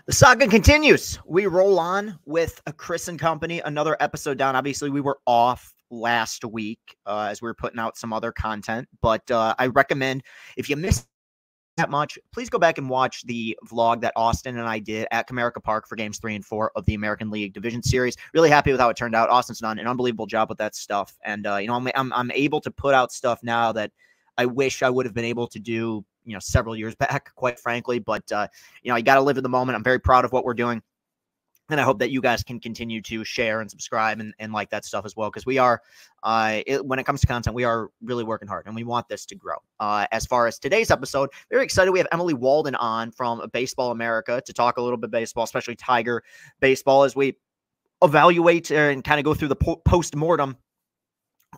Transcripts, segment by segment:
The saga continues. We roll on with Chris and company, another episode down. Obviously, we were off last week as we were putting out some other content, but I recommend if you missed that much, please go back and watch the vlog that Austin and I did at Comerica Park for games 3 and 4 of the American League Division Series. Really happy with how it turned out. Austin's done an unbelievable job with that stuff, and I'm able to put out stuff now that I wish I would have been able to do several years back, quite frankly. But, you got to live in the moment. I'm very proud of what we're doing. And I hope that you guys can continue to share and subscribe and like that stuff as well. Because we are, when it comes to content, we are really working hard and we want this to grow. As far as today's episode, very excited. We have Emily Waldon on from Baseball America to talk a little bit baseball, especially Tiger baseball, as we evaluate and kind of go through the post-mortem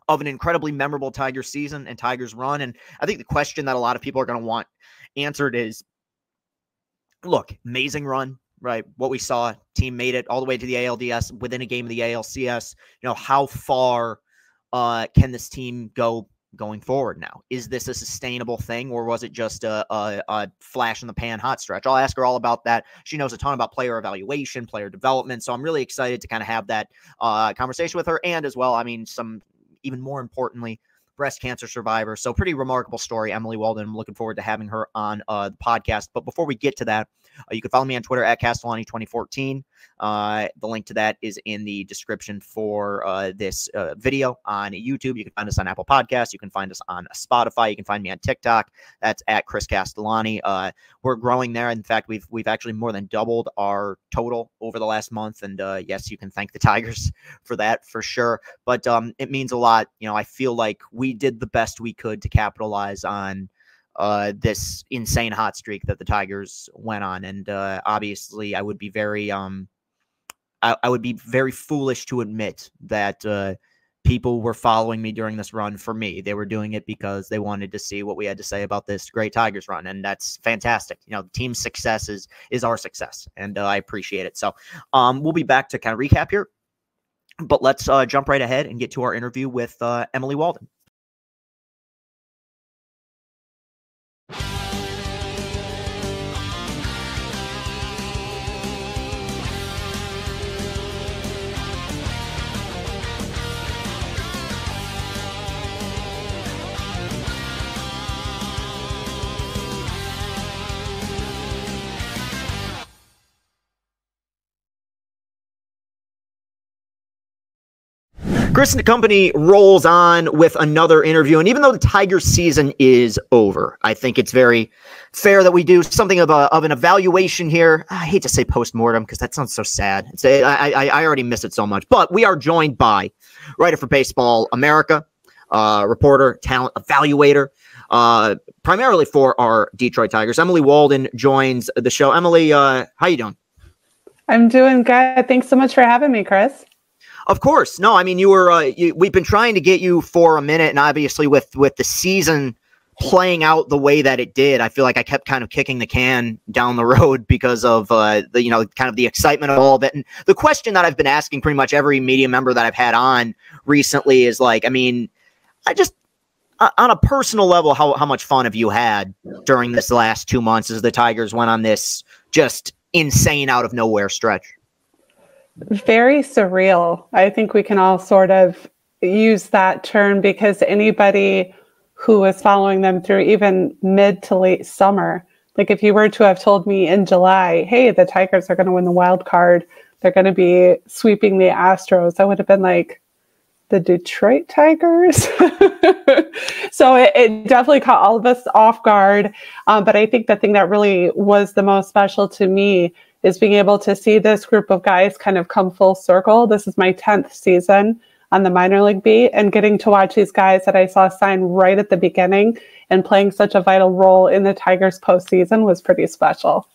of an incredibly memorable Tigers season and Tigers run. And I think the question that a lot of people are going to want answered is, look, amazing run, right? What we saw, team made it all the way to the ALDS within a game of the ALCS. How far can this team go going forward now? Is this a sustainable thing, or was it just a flash in the pan hot stretch? I'll ask her all about that. She knows a ton about player evaluation, player development. So I'm really excited to kind of have that conversation with her. And as well, even more importantly, breast cancer survivor. So pretty remarkable story, Emily Waldon. I'm looking forward to having her on the podcast. But before we get to that, you can follow me on Twitter at Castellani 2014. The link to that is in the description for this video on YouTube. You can find us on Apple Podcasts. You can find us on Spotify. You can find me on TikTok. That's at Chris Castellani. We're growing there. In fact, we've actually more than doubled our total over the last month. And yes, you can thank the Tigers for that for sure. But it means a lot. I feel like we did the best we could to capitalize on this insane hot streak that the Tigers went on. And obviously I would be very foolish to admit that people were following me during this run for me. They were doing it because they wanted to see what we had to say about this great Tigers run. And that's fantastic. The team's success is our success. And I appreciate it. So we'll be back to kind of recap here, but let's jump right ahead and get to our interview with Emily Waldon. Chris and the company rolls on with another interview. And even though the Tigers season is over, I think it's very fair that we do something of an evaluation here. I hate to say post-mortem because that sounds so sad. I already miss it so much. But we are joined by writer for Baseball America, reporter, talent evaluator, primarily for our Detroit Tigers. Emily Waldon joins the show. Emily, how you doing? I'm doing good. Thanks so much for having me, Chris. Of course. No, you were, we've been trying to get you for a minute. And obviously with the season playing out the way that it did, I feel like I kept kind of kicking the can down the road because of the excitement of all of it. And the question that I've been asking pretty much every media member that I've had on recently is like, I just, on a personal level, how much fun have you had during this last 2 months as the Tigers went on this just insane out of nowhere stretch? Very surreal. I think we can all sort of use that term because anybody who was following them through even mid to late summer, like if you were to have told me in July, hey, the Tigers are going to win the wild card, they're going to be sweeping the Astros, I would have been like, the Detroit Tigers? So it definitely caught all of us off guard. But I think the thing that really was the most special to me is being able to see this group of guys kind of come full circle. This is my 10th season on the minor league beat, and getting to watch these guys that I saw sign right at the beginning and playing such a vital role in the Tigers postseason was pretty special.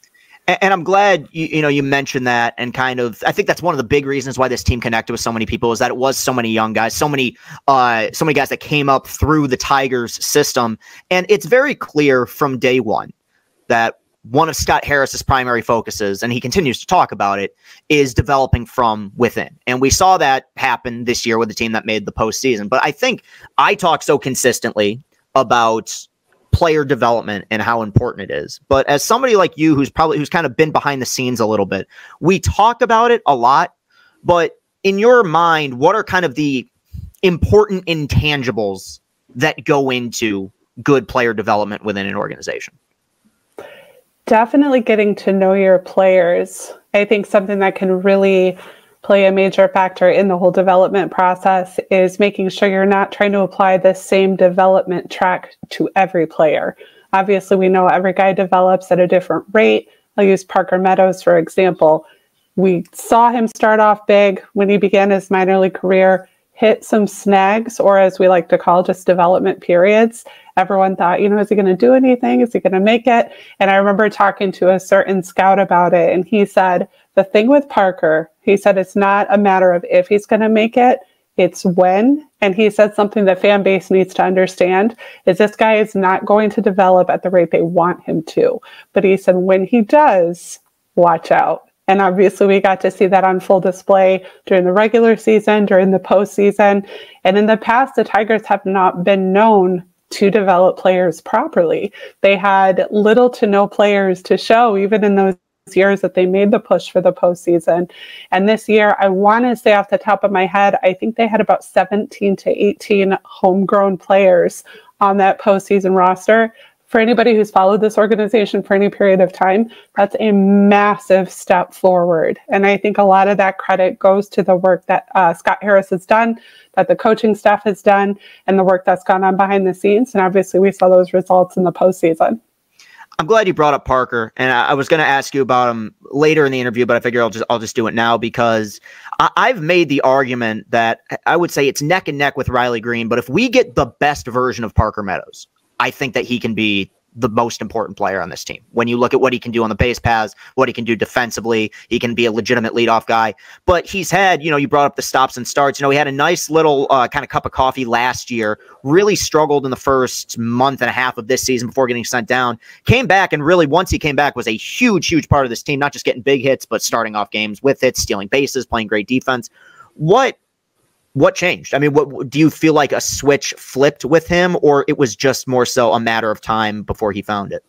And I'm glad you mentioned that, and kind of I think that's one of the big reasons why this team connected with so many people is that it was so many young guys, so many guys that came up through the Tigers system, and it's very clear from day one that one of Scott Harris's primary focuses, and he continues to talk about it, is developing from within. And we saw that happen this year with the team that made the postseason. But I think I talk so consistently about player development and how important it is. But as somebody like you, who's kind of been behind the scenes a little bit, we talk about it a lot, but in your mind, what are kind of the important intangibles that go into good player development within an organization? Definitely getting to know your players. I think something that can really play a major factor in the whole development process is making sure you're not trying to apply the same development track to every player. Obviously, we know every guy develops at a different rate. I'll use Parker Meadows, for example. We saw him start off big when he began his minor league career, hit some snags, or as we like to call just development periods. Everyone thought, is he going to do anything? Is he going to make it? And I remember talking to a certain scout about it, and he said, the thing with Parker, he said, it's not a matter of if he's going to make it, it's when. And he said something that fan base needs to understand is this guy is not going to develop at the rate they want him to. But he said, when he does, watch out. And obviously we got to see that on full display during the regular season, during the postseason. And in the past, the Tigers have not been known to develop players properly. They had little to no players to show, even in those years that they made the push for the postseason. And this year, I want to say off the top of my head, I think they had about 17 to 18 homegrown players on that postseason roster. For anybody who's followed this organization for any period of time, that's a massive step forward. And I think a lot of that credit goes to the work that Scott Harris has done, that the coaching staff has done, and the work that's gone on behind the scenes. And obviously we saw those results in the postseason. I'm glad you brought up Parker, and I was going to ask you about him later in the interview, but I figure I'll just do it now because I've made the argument that I would say it's neck and neck with Riley Green, but if we get the best version of Parker Meadows, I think that he can be the most important player on this team. When you look at what he can do on the base paths, what he can do defensively, he can be a legitimate leadoff guy. But he's had, you brought up the stops and starts. He had a nice little kind of cup of coffee last year, really struggled in the first month and a half of this season before getting sent down. Came back, and really once he came back was a huge, huge part of this team, not just getting big hits, but starting off games with it, stealing bases, playing great defense. What changed? I mean, what do you feel like a switch flipped with him, or it was just more so a matter of time before he found it?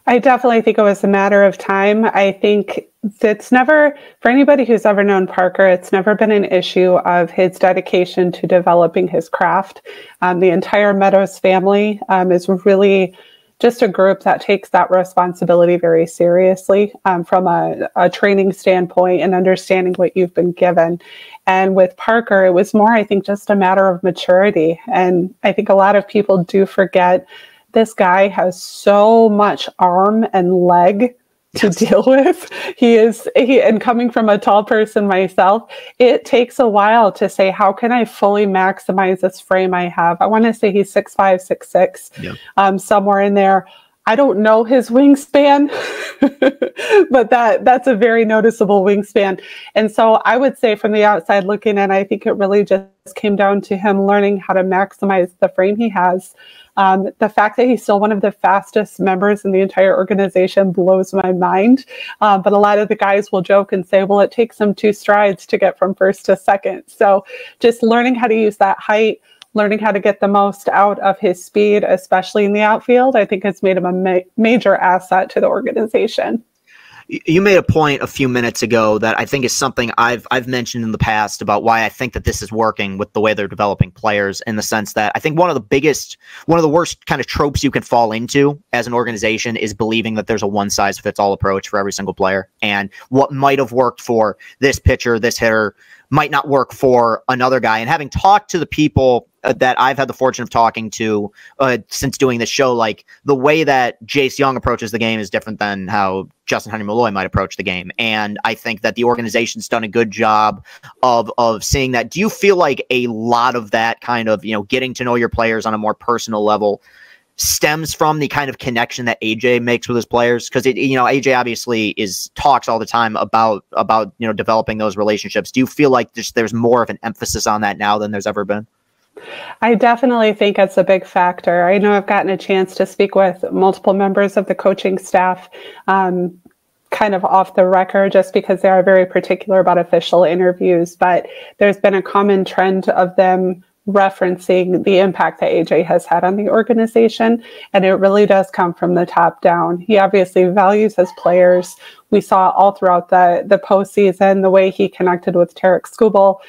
I definitely think it was a matter of time. I think it's never, for anybody who's ever known Parker, it's never been an issue of his dedication to developing his craft. The entire Meadows family is really just a group that takes that responsibility very seriously from a training standpoint and understanding what you've been given. And with Parker, it was more, I think, just a matter of maturity. And I think a lot of people do forget this guy has so much arm and leg to deal with. And coming from a tall person myself, it takes a while to say, how can I fully maximize this frame I have? I want to say he's 6'5", 6'6", somewhere in there. I don't know his wingspan, but that's a very noticeable wingspan. And so I would say from the outside looking in, I think it really just came down to him learning how to maximize the frame he has. The fact that he's still one of the fastest members in the entire organization blows my mind. But a lot of the guys will joke and say, well, it takes him 2 strides to get from first to second. So just learning how to use that height, learning how to get the most out of his speed, especially in the outfield, I think has made him a major asset to the organization. You made a point a few minutes ago that I think is something I've mentioned in the past about why I think that this is working with the way they're developing players, in the sense that I think one of the worst kind of tropes you can fall into as an organization is believing that there's a one-size-fits-all approach for every single player. And what might have worked for this pitcher, this hitter, might not work for another guy. And having talked to the people that I've had the fortune of talking to since doing this show, like the way that Jace Young approaches the game is different than how Justin Henry Malloy might approach the game. And I think that the organization's done a good job of seeing that. Do you feel like a lot of that kind of, getting to know your players on a more personal level stems from the kind of connection that AJ makes with his players? Because AJ obviously talks all the time about developing those relationships. Do you feel like there's more of an emphasis on that now than there's ever been? I definitely think it's a big factor. I know I've gotten a chance to speak with multiple members of the coaching staff, kind of off the record, just because they are very particular about official interviews. But there's been a common trend of them referencing the impact that AJ has had on the organization, and it really does come from the top down. He obviously values his players. We saw all throughout the postseason the way he connected with Tarek Skubal.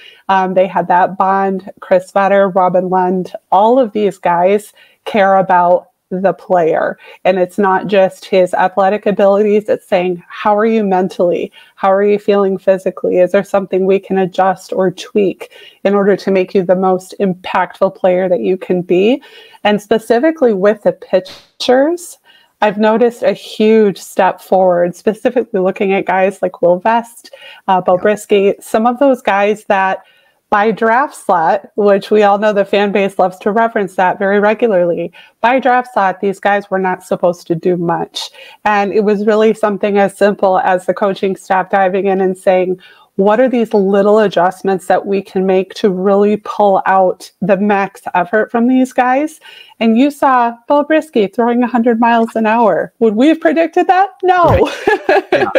They had that bond. Chris Vetter, Robin Lund, all of these guys care about the player. And it's not just his athletic abilities. It's saying, how are you mentally? How are you feeling physically? Is there something we can adjust or tweak in order to make you the most impactful player that you can be? And specifically with the pitchers, I've noticed a huge step forward, specifically looking at guys like Will Vest, Bobrisky, some of those guys that by draft slot, which we all know the fan base loves to reference that very regularly, by draft slot, these guys were not supposed to do much. And it was really something as simple as the coaching staff diving in and saying, what are these little adjustments that we can make to really pull out the max effort from these guys? And you saw Bo Brisky throwing 100 miles an hour. Would we have predicted that? No. Right. Yeah.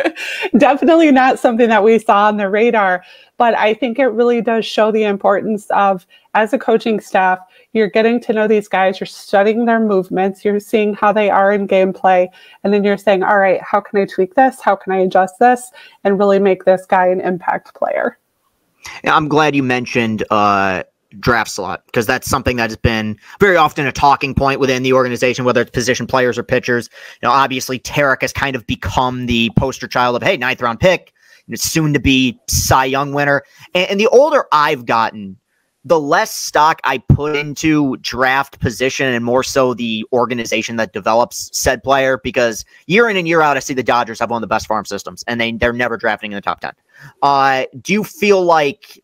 Definitely not something that we saw on the radar. But I think it really does show the importance of, as a coaching staff, you're getting to know these guys, you're studying their movements, you're seeing how they are in gameplay, and then you're saying, all right, how can I tweak this? How can I adjust this? And really make this guy an impact player. Yeah, I'm glad you mentioned draft slot, because that's something that has been very often a talking point within the organization, whether it's position players or pitchers. You know, obviously Tarek has kind of become the poster child of, hey, 9th round pick, soon to be Cy Young winner. And the older I've gotten, the less stock I put into draft position and more so the organization that develops said player, because year in and year out, I see the Dodgers have one of the best farm systems, and they're never drafting in the top 10. Do you feel like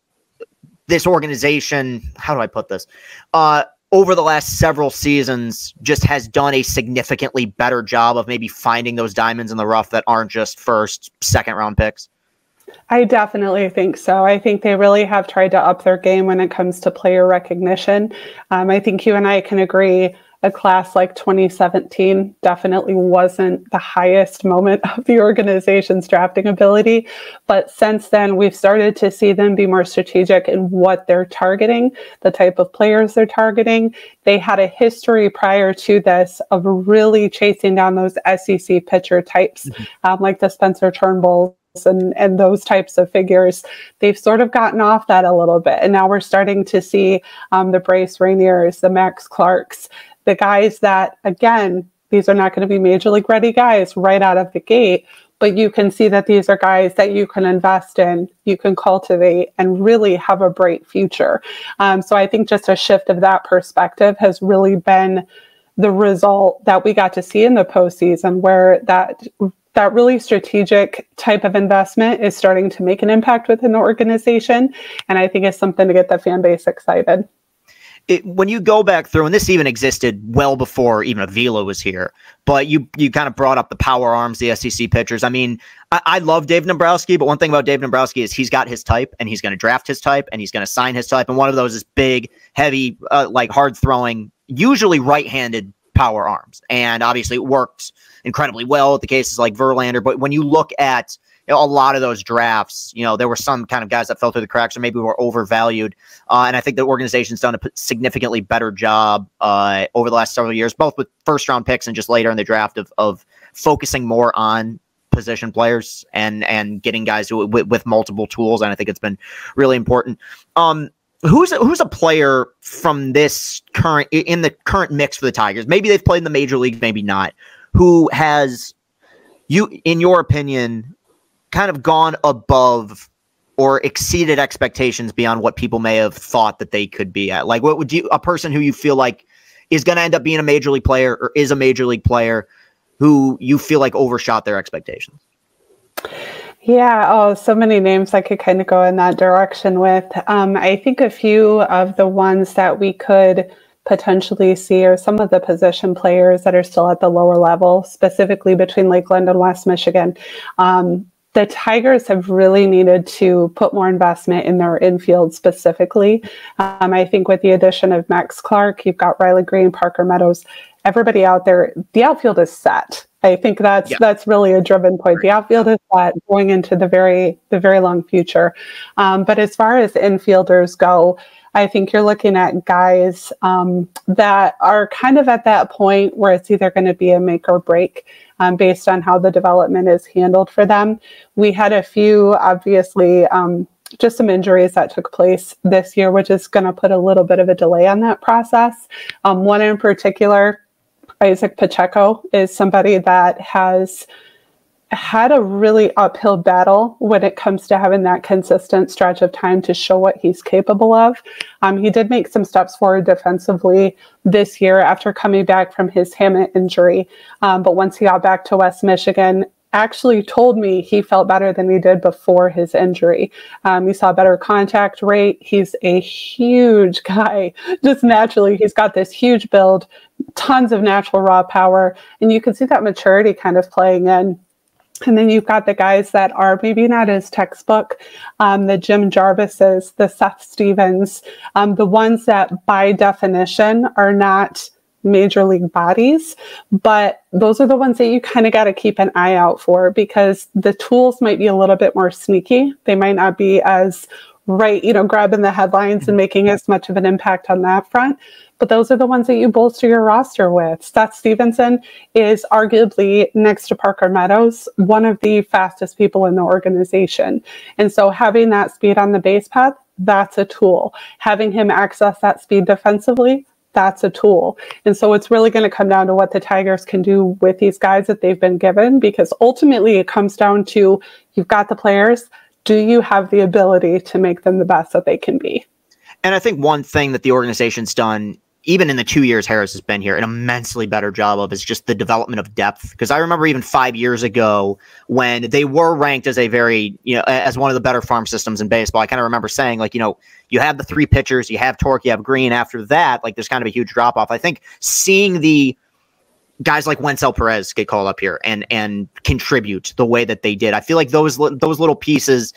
this organization, how do I put this, over the last several seasons just has done a significantly better job of maybe finding those diamonds in the rough that aren't just first, second round picks? I definitely think so. I think they really have tried to up their game when it comes to player recognition. I think you and I can agree a class like 2017 definitely wasn't the highest moment of the organization's drafting ability. But since then, we've started to see them be more strategic in what they're targeting, the type of players they're targeting. They had a history prior to this of really chasing down those SEC pitcher types, like the Spencer Turnbulls and those types of figures. They've sort of gotten off that a little bit. And now we're starting to see the Bryce Rainiers, the Max Clarks, the guys that, again, these are not going to be major league ready guys right out of the gate, but you can see that these are guys that you can invest in, you can cultivate, and really have a bright future. So I think just a shift of that perspective has really been the result that we got to see in the postseason, where that really strategic type of investment is starting to make an impact within the organization. And I think it's something to get the fan base excited. When you go back through, and this even existed well before even Avila was here, but you kind of brought up the power arms, the SEC pitchers. I mean, I love Dave Dombrowski, but one thing about Dave Dombrowski is he's got his type, and he's going to draft his type, and he's going to sign his type. And one of those is big, heavy, like hard throwing, usually right-handed power arms. And obviously it worked incredibly well with the cases like Verlander. But when you look at a lot of those drafts, there were some kind of guys that fell through the cracks or maybe were overvalued. And I think the organization's done a significantly better job over the last several years, both with first round picks and just later in the draft of focusing more on position players and getting guys with multiple tools. And I think it's been really important. Who's a player from this in the current mix for the Tigers? Maybe they've played in the major leagues, maybe not. Who has, in your opinion, kind of gone above or exceeded expectations beyond what people may have thought that they could be at? Like, what would a person who you feel like is going to end up being a major league player or is a major league player who you feel like overshot their expectations? Yeah, so many names I could kind of go in that direction with. I think a few of the ones that we could potentially see are some of the position players that are still at the lower level, specifically between Lakeland and West Michigan. The Tigers have really needed to put more investment in their infield specifically. I think with the addition of Max Clark, you've got Riley Green, Parker Meadows, everybody out there, the outfield is set. I think that's really a driven point. The outfield is set going into the very long future. But as far as infielders go, I think you're looking at guys that are kind of at that point where it's either going to be a make or break based on how the development is handled for them. We had a few, obviously, just some injuries that took place this year, which is going to put a little bit of a delay on that process. One in particular, Isaac Pacheco, is somebody that has had a really uphill battle when it comes to having that consistent stretch of time to show what he's capable of. He did make some steps forward defensively this year after coming back from his hamate injury. But once he got back to West Michigan, actually told me he felt better than he did before his injury. He saw better contact rate. He's a huge guy. Just naturally, he's got this huge build, tons of natural raw power, and you can see that maturity kind of playing in. And then you've got the guys that are maybe not as textbook, the Jim Jarvises, the Seth Stevens, the ones that by definition are not major league bodies, but those are the ones that you kind of got to keep an eye out for because the tools might be a little bit more sneaky. They might not be as grabbing the headlines and making as much of an impact on that front. But those are the ones that you bolster your roster with. Seth Stevenson is arguably, next to Parker Meadows, one of the fastest people in the organization. And so having that speed on the base path, that's a tool. Having him access that speed defensively, that's a tool. And so it's really going to come down to what the Tigers can do with these guys that they've been given, because ultimately it comes down to, you've got the players, do you have the ability to make them the best that they can be? And I think one thing that the organization's done, even in the 2 years Harris has been here, an immensely better job of is just the development of depth. Because I remember even 5 years ago when they were ranked as a very, as one of the better farm systems in baseball, I kind of remember saying, like, you have the three pitchers, you have Torque, you have Green. After that, like, there's kind of a huge drop off. I think seeing the guys like Wenzel Perez get called up here and contribute the way that they did, I feel like those little pieces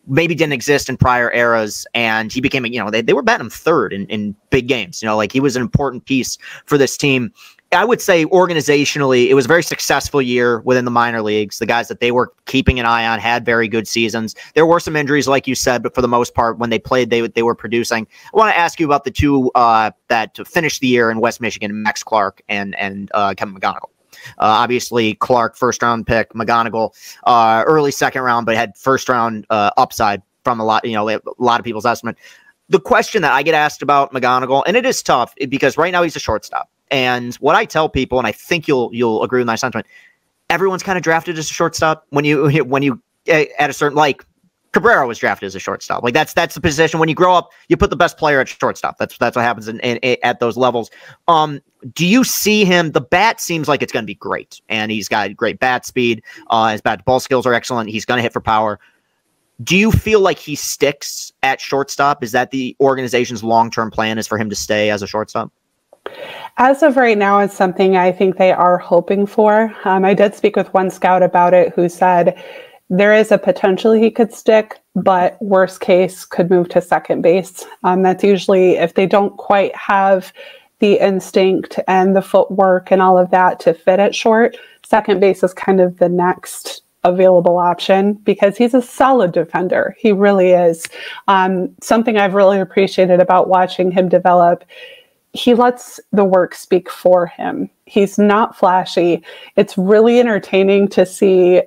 maybe didn't exist in prior eras, and he became, they were batting him third in big games. Like, he was an important piece for this team. I would say organizationally, it was a very successful year within the minor leagues. The guys that they were keeping an eye on had very good seasons. There were some injuries, like you said, but for the most part, when they played, they were producing. I want to ask you about the two that finished the year in West Michigan, Max Clark and Kevin McGonigal. Obviously, Clark, first-round pick, McGonigal, early second round, but had first-round upside from a lot of people's estimate. The question that I get asked about McGonigal, and it is tough because right now he's a shortstop. And what I tell people, and I think you'll agree with my sentiment, everyone's kind of drafted as a shortstop when you at a certain, like, Cabrera was drafted as a shortstop. Like, that's the position. When you grow up, you put the best player at shortstop. That's what happens at those levels. Do you see him? The bat seems like it's going to be great, and he's got great bat speed. His bat to ball skills are excellent. He's going to hit for power. Do you feel like he sticks at shortstop? Is that the organization's long-term plan, is for him to stay as a shortstop? As of right now, it's something I think they are hoping for. I did speak with one scout about it who said there is a potential he could stick, but worst case could move to second base. That's usually if they don't quite have the instinct and the footwork and all of that to fit at short. Second base is kind of the next available option because he's a solid defender. He really is. Something I've really appreciated about watching him develop, he lets the work speak for him. He's not flashy. It's really entertaining to see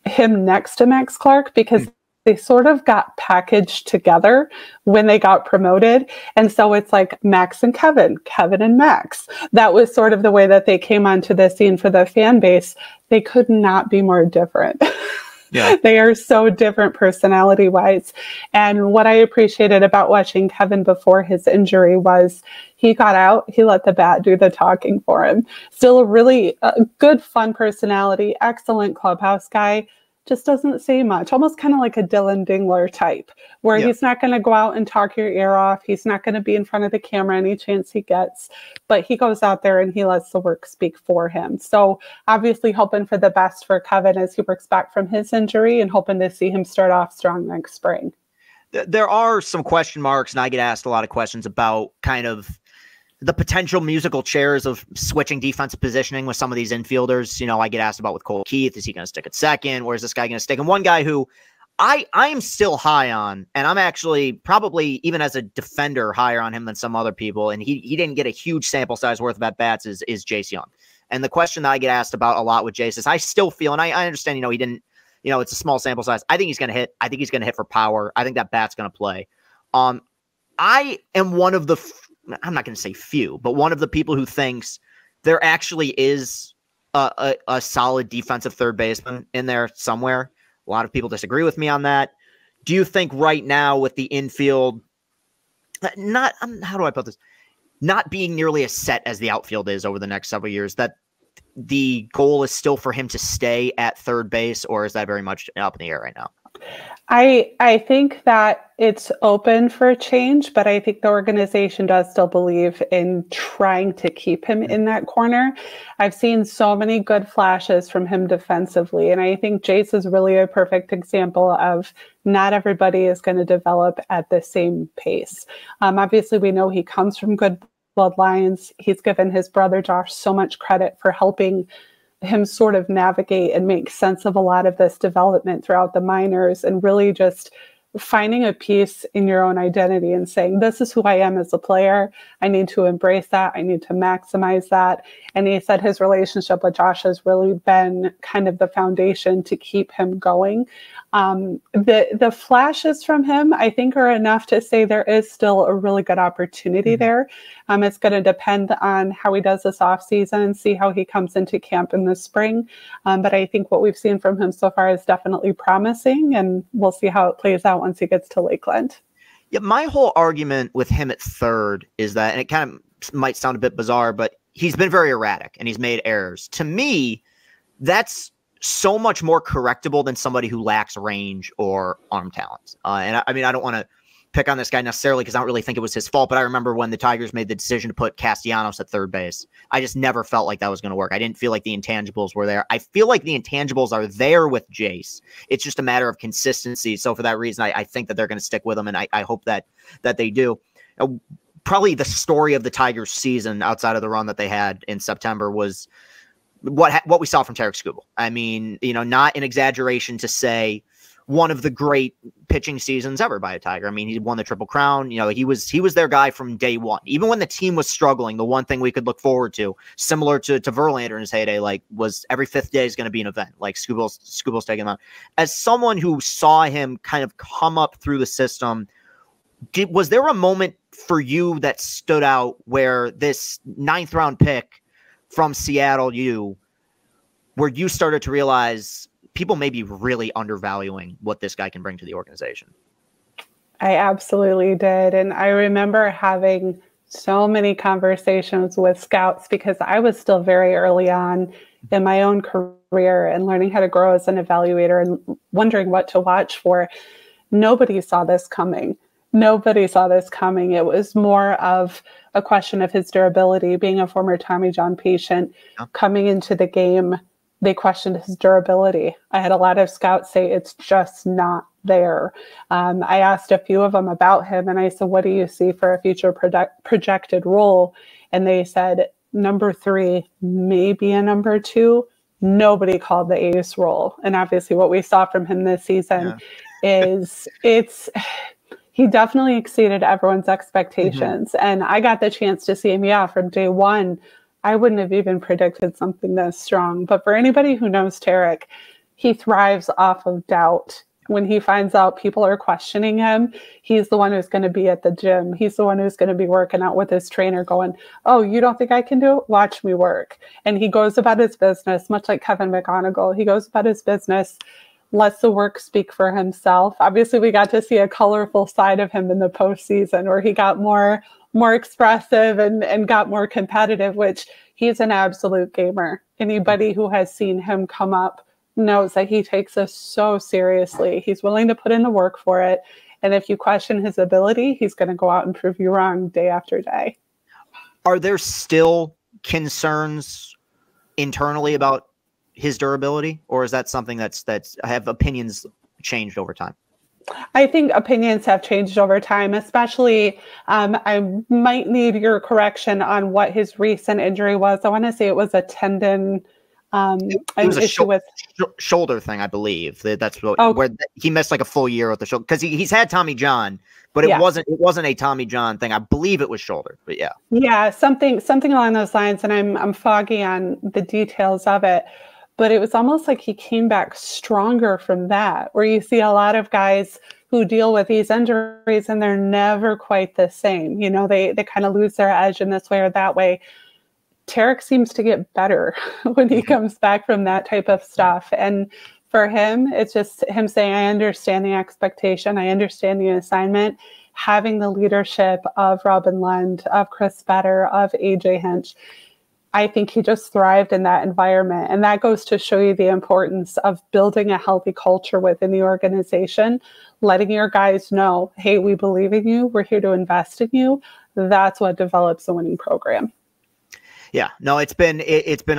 him next to Max Clark because they sort of got packaged together when they got promoted. And so it's like Max and Kevin and Max. That was sort of the way that they came onto the scene for the fan base. They could not be more different. Yeah. They are so different personality-wise. And what I appreciated about watching Kevin before his injury was he got out, he let the bat do the talking for him. Still a really good, fun personality, excellent clubhouse guy. Just doesn't say much, almost kind of like a Dylan Dingler type, where he's not going to go out and talk your ear off. He's not going to be in front of the camera any chance he gets, but he goes out there and he lets the work speak for him. So obviously hoping for the best for Kevin as he works back from his injury and hoping to see him start off strong next spring. There are some question marks, and I get asked a lot of questions about kind of the potential musical chairs of switching defensive positioning with some of these infielders. I get asked about with Cole Keith. Is he going to stick at second? Where's this guy going to stick? And one guy who I am still high on, and I'm actually probably even as a defender higher on him than some other people. And he didn't get a huge sample size worth of at bats is Jace Young. And the question that I get asked about a lot with Jace is I still feel, and I understand, he didn't, it's a small sample size. I think he's going to hit. I think he's going to hit for power. I think that bat's going to play. I am one of the, I'm not going to say few, but one of the people who thinks there actually is a solid defensive third baseman in there somewhere. A lot of people disagree with me on that. Do you think right now with the infield, how do I put this? Not being nearly as set as the outfield is over the next several years, that the goal is still for him to stay at third base, or is that very much up in the air right now? I think that it's open for a change, but I think the organization does still believe in trying to keep him in that corner. I've seen so many good flashes from him defensively, and I think Jace is really a perfect example of not everybody is going to develop at the same pace. Obviously, we know he comes from good bloodlines. He's given his brother Josh so much credit for helping him sort of navigate and make sense of a lot of this development throughout the minors, and really just finding a piece in your own identity and saying, this is who I am as a player. I need to embrace that. I need to maximize that. And he said his relationship with Josh has really been kind of the foundation to keep him going. The flashes from him, I think, are enough to say there is still a really good opportunity there. It's going to depend on how he does this offseason and see how he comes into camp in the spring. But I think what we've seen from him so far is definitely promising, and we'll see how it plays out once he gets to Lakeland. Yeah, my whole argument with him at third is that, and it kind of might sound a bit bizarre, but he's been very erratic and he's made errors. To me, that's so much more correctable than somebody who lacks range or arm talent. And I mean, I don't want to pick on this guy necessarily because I don't really think it was his fault, but I remember when the Tigers made the decision to put Castellanos at third base, I just never felt like that was going to work. I didn't feel like the intangibles were there. I feel like the intangibles are there with Jace. It's just a matter of consistency. So for that reason, I think that they're going to stick with him, and I hope that they do. Probably the story of the Tigers season outside of the run that they had in September was what we saw from Tarek Skubal. I mean, not an exaggeration to say one of the great pitching seasons ever by a Tiger. I mean, he won the Triple Crown. He was their guy from day one. Even when the team was struggling, the one thing we could look forward to, similar to Verlander in his heyday, was every fifth day is going to be an event. Like Skubal's taking him out. As someone who saw him kind of come up through the system, was there a moment for you that stood out where this 9th round pick from Seattle, where you started to realize people may be really undervaluing what this guy can bring to the organization? I absolutely did. And I remember having so many conversations with scouts because I was still very early on in my own career and learning how to grow as an evaluator and wondering what to watch for. Nobody saw this coming. Nobody saw this coming. It was more of a question of his durability. Being a former Tommy John patient, coming into the game, they questioned his durability. I had a lot of scouts say it's just not there. I asked a few of them about him, and I said, what do you see for a future projected role? And they said, number 3, maybe a number 2. Nobody called the ace role. And obviously what we saw from him this season is he definitely exceeded everyone's expectations. And I got the chance to see him, from day one. I wouldn't have even predicted something this strong. But for anybody who knows Tarek, he thrives off of doubt. When he finds out people are questioning him, he's the one who's going to be at the gym. He's the one who's going to be working out with his trainer going, oh, you don't think I can do it? Watch me work. And he goes about his business, much like Kevin McGonigal. He goes about his business, lets the work speak for himself. Obviously, we got to see a colorful side of him in the postseason where he got more expressive and got more competitive, which he's an absolute gamer. Anybody who has seen him come up knows that he takes this so seriously. He's willing to put in the work for it. And if you question his ability, he's going to go out and prove you wrong day after day. Are there still concerns internally about his durability, or is that something that's have opinions changed over time? I think opinions have changed over time, especially I might need your correction on what his recent injury was. I want to say it was a tendon It was an issue with shoulder thing, I believe. That's what, oh, where he missed like a full year with the shoulder, because he's had Tommy John, but it wasn't a Tommy John thing. I believe it was shoulder, but yeah, something along those lines. And I'm foggy on the details of it, but it was almost like he came back stronger from that. Where you see a lot of guys who deal with these injuries and they're never quite the same. You know, they kind of lose their edge in this way or that way. Tarek seems to get better when he comes back from that type of stuff. And for him, it's just him saying, I understand the expectation. I understand the assignment. Having the leadership of Robin Lund, of Chris Fetter, of AJ Hinch, I think he just thrived in that environment. And that goes to show you the importance of building a healthy culture within the organization, letting your guys know, hey, we believe in you. We're here to invest in you. That's what develops a winning program. Yeah, no, it's been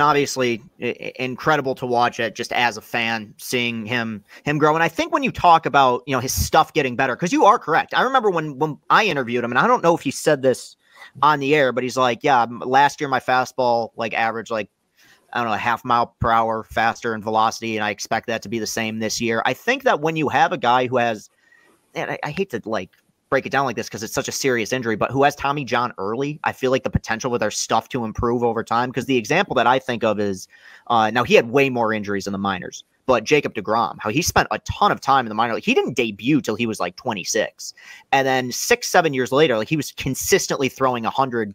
obviously incredible to watch it just as a fan, seeing him grow. And I think when you talk about, his stuff getting better, because you are correct. I remember when I interviewed him, and I don't know if he said this on the air, but he's like, yeah, last year my fastball averaged I don't know, a half mile per hour faster in velocity, and I expect that to be the same this year. I think that when you have a guy who has, and I hate to break it down like this because it's such a serious injury, but who has Tommy John early, I feel like the potential with their stuff to improve over time. Because the example that I think of is, now he had way more injuries in the minors, but Jacob deGrom, how he spent a ton of time in the minor league. He didn't debut till he was 26. And then 6-7 years later, he was consistently throwing 100,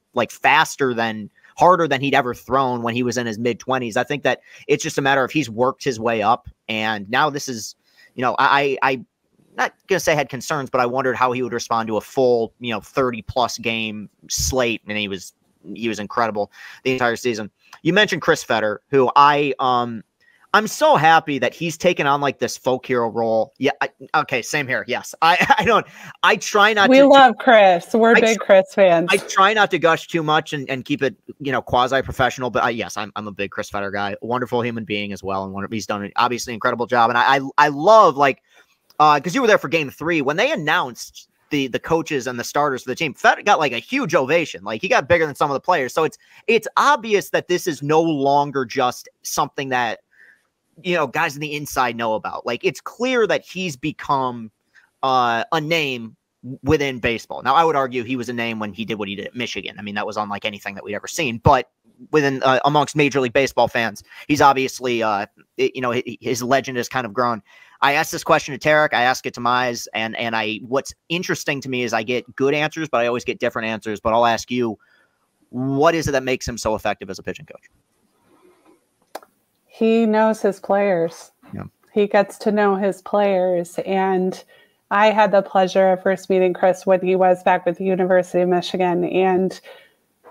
harder than he'd ever thrown when he was in his mid-20s. I think that it's just a matter of he's worked his way up. And now this is, I not going to say had concerns, but I wondered how he would respond to a full, 30-plus game slate, and he was incredible the entire season. You mentioned Chris Fetter, who I'm so happy that he's taken on this folk hero role. Yeah. Okay. Same here. Yes. I try not to. We love Chris. We're big Chris fans. I try not to gush too much and keep it, quasi-professional, but yes, I'm a big Chris Fetter guy, a wonderful human being as well. And he's done an obviously incredible job. And I love because you were there for game 3 when they announced the coaches and the starters for the team. Fetter got a huge ovation. He got bigger than some of the players. So it's obvious that this is no longer just something that, guys on the inside know about. It's clear that he's become a name within baseball. Now, I would argue he was a name when he did what he did at Michigan. I mean, that was unlike anything that we'd ever seen. But within amongst Major League Baseball fans, he's obviously, his legend has kind of grown. I asked this question to Tarek. I ask it to Mize, and what's interesting to me is I get good answers, but I always get different answers. But I'll ask you, what is it that makes him so effective as a pitching coach? He knows his players. Yeah. He gets to know his players. And I had the pleasure of first meeting Chris when he was back with the University of Michigan. And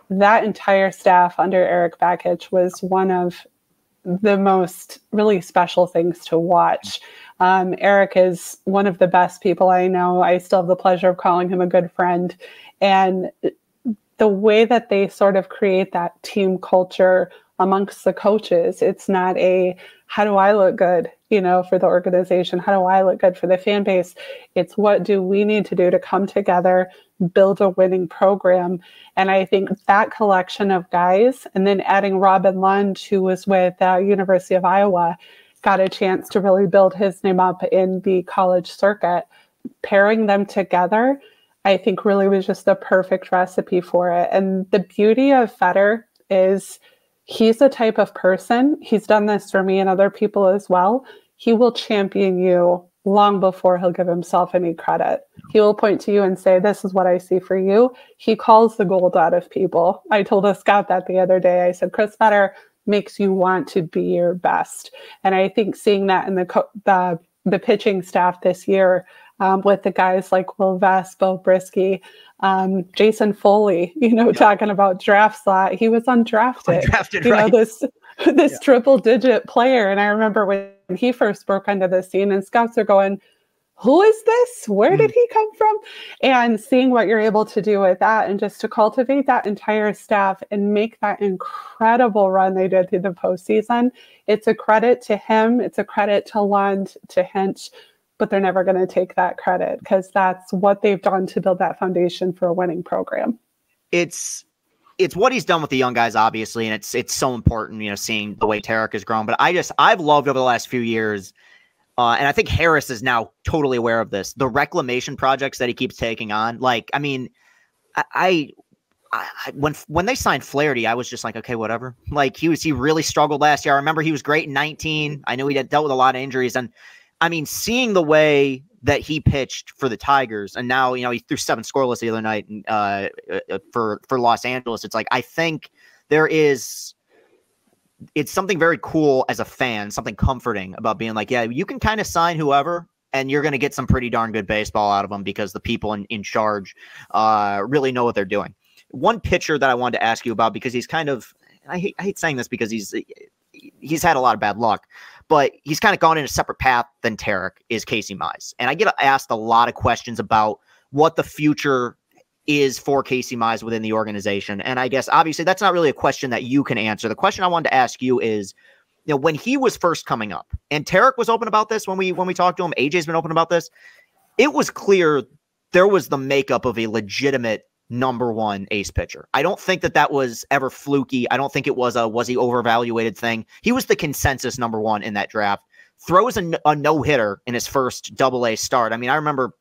that entire staff under Eric Bakich was one of the most really special things to watch. Eric is one of the best people I know. I still have the pleasure of calling him a good friend. And the way that they sort of create that team culture amongst the coaches, it's not a, how do I look good, for the organization? How do I look good for the fan base? It's what do we need to do to come together, build a winning program? And I think that collection of guys, and then adding Robin Lund, who was with University of Iowa, got a chance to really build his name up in the college circuit. Pairing them together, I think really was just the perfect recipe for it. And the beauty of Fetter is he's the type of person, he's done this for me and other people as well, he will champion you long before he'll give himself any credit. He will point to you and say, this is what I see for you. He calls the gold out of people. I told a scout that the other day. I said, Chris Fetter makes you want to be your best. And I think seeing that in the pitching staff this year, with the guys like Will Vest, Bo Brisky, Jason Foley, talking about draft slot, he was undrafted. This triple digit player. And I remember when he first broke onto the scene and scouts are going, who is this? Where did he come from? And seeing what you're able to do with that and just to cultivate that entire staff and make that incredible run they did through the postseason. It's a credit to him. It's a credit to Lund, to Hinch, but they're never going to take that credit because that's what they've done to build that foundation for a winning program. It's it's what he's done with the young guys, obviously, and it's so important, you know, seeing the way Tarek has grown. But I've loved over the last few years, and I think Harris is now totally aware of this, the reclamation projects that he keeps taking on. Like, I mean, when they signed Flaherty, I was just like, okay, whatever. Like, he really struggled last year. I remember he was great in 19. I knew he had dealt with a lot of injuries, and I mean, seeing the way that he pitched for the Tigers, and now, you know, he threw 7 scoreless the other night for Los Angeles. It's like, I think it's something very cool as a fan, something comforting about being like, yeah, you can kind of sign whoever, and you're going to get some pretty darn good baseball out of them because the people in charge really know what they're doing. One pitcher that I wanted to ask you about, because he's kind of, I hate saying this because he's had a lot of bad luck, but he's kind of gone in a separate path than Tarek, is Casey Mize. And I get asked a lot of questions about what the future is for Casey Mize within the organization. And I guess, obviously, that's not really a question that you can answer. The question I wanted to ask you is, you know, when he was first coming up, and Tarek was open about this when we talked to him, AJ's been open about this, it was clear there was the makeup of a legitimate #1 ace pitcher. I don't think that was ever fluky. I don't think it was he overvaluated thing. He was the consensus #1 in that draft. Throws a no-hitter in his first AA start. I mean, I remember,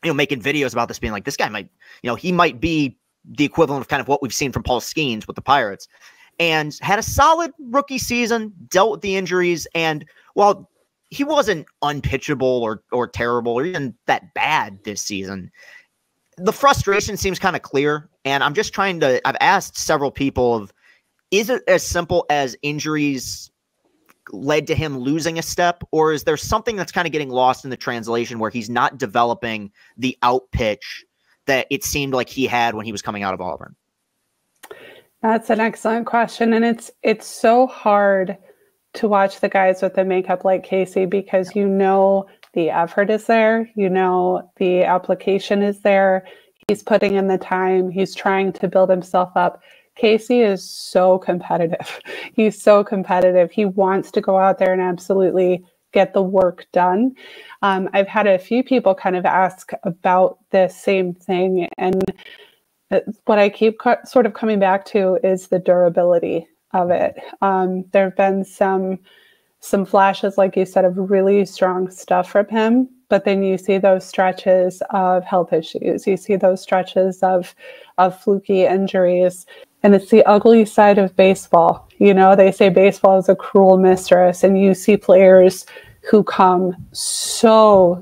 you know, making videos about this, being like, this guy might, you know, he might be the equivalent of kind of what we've seen from Paul Skeens with the Pirates, and had a solid rookie season, dealt with the injuries. And while he wasn't unpitchable or terrible or even that bad this season, the frustration seems kind of clear. And I'm just I've asked several people is it as simple as injuries led to him losing a step, or is there something that's kind of getting lost in the translation where he's not developing the out pitch that it seemed like he had when he was coming out of Auburn? That's an excellent question. And it's so hard to watch the guys with the makeup like Casey, because you know the effort is there, you know the application is there, he's putting in the time, he's trying to build himself up. Casey is so competitive. He's so competitive. He wants to go out there and absolutely get the work done. I've had a few people kind of ask about this same thing, and what I keep sort of coming back to is the durability of it. There have been some flashes, like you said, of really strong stuff from him, but then you see those stretches of health issues. You see those stretches of fluky injuries, and it's the ugly side of baseball. You know, they say baseball is a cruel mistress, and you see players who come so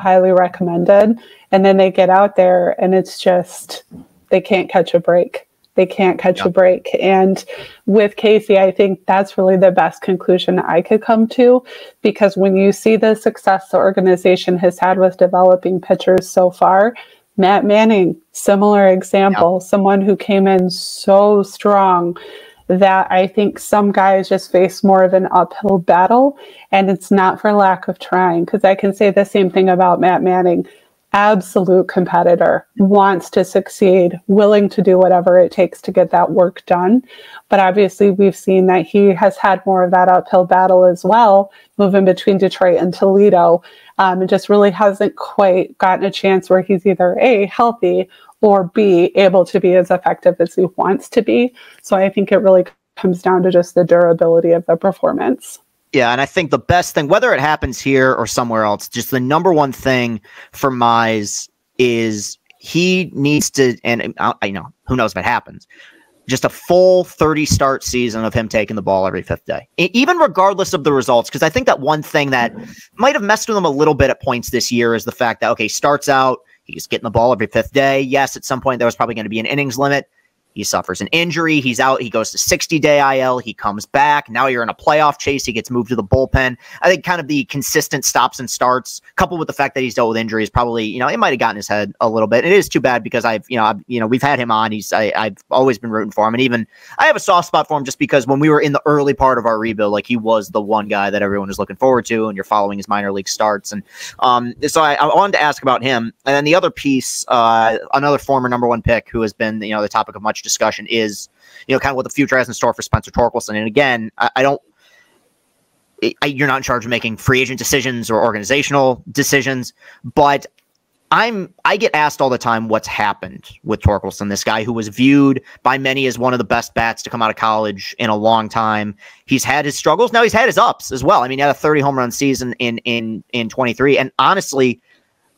highly recommended, and then they get out there and it's just, they can't catch a break. They can't catch a break. And with Casey, I think that's really the best conclusion I could come to, because when you see the success the organization has had with developing pitchers so far, Matt Manning, similar example, someone who came in so strong that I think some guys just face more of an uphill battle, and it's not for lack of trying, because I can say the same thing about Matt Manning. Absolute competitor, wants to succeed, willing to do whatever it takes to get that work done. But obviously we've seen that he has had more of that uphill battle as well, moving between Detroit and Toledo, and just really hasn't quite gotten a chance where he's either A, healthy, or B, able to be as effective as he wants to be. So I think it really comes down to just the durability of the performance. Yeah, and I think the best thing, whether it happens here or somewhere else, just the #1 thing for Mize is he needs to, and I know, who knows if it happens, just a full 30-start season of him taking the ball every 5th day, even regardless of the results. Because I think that one thing that might have messed with him a little bit at points this year is the fact that, okay, starts out, he's getting the ball every 5th day. Yes, at some point there was probably going to be an innings limit. He suffers an injury. He's out. He goes to 60-day IL. He comes back. Now you're in a playoff chase. He gets moved to the bullpen. I think kind of the consistent stops and starts, coupled with the fact that he's dealt with injuries, probably, you know, it might have gotten his head a little bit. It is too bad because we've had him on. I've always been rooting for him, and even I have a soft spot for him just because when we were in the early part of our rebuild, like, he was the one guy that everyone was looking forward to, and you're following his minor league starts, and so I wanted to ask about him. And then the other piece, another former #1 pick who has been, you know, the topic of much discussion is, you know, kind of what the future has in store for Spencer Torkelson. And again, you're not in charge of making free agent decisions or organizational decisions, but I get asked all the time what's happened with Torkelson, this guy who was viewed by many as one of the best bats to come out of college in a long time. He's had his struggles. Now he's had his ups as well. I mean, he had a 30 home run season in 23. And honestly,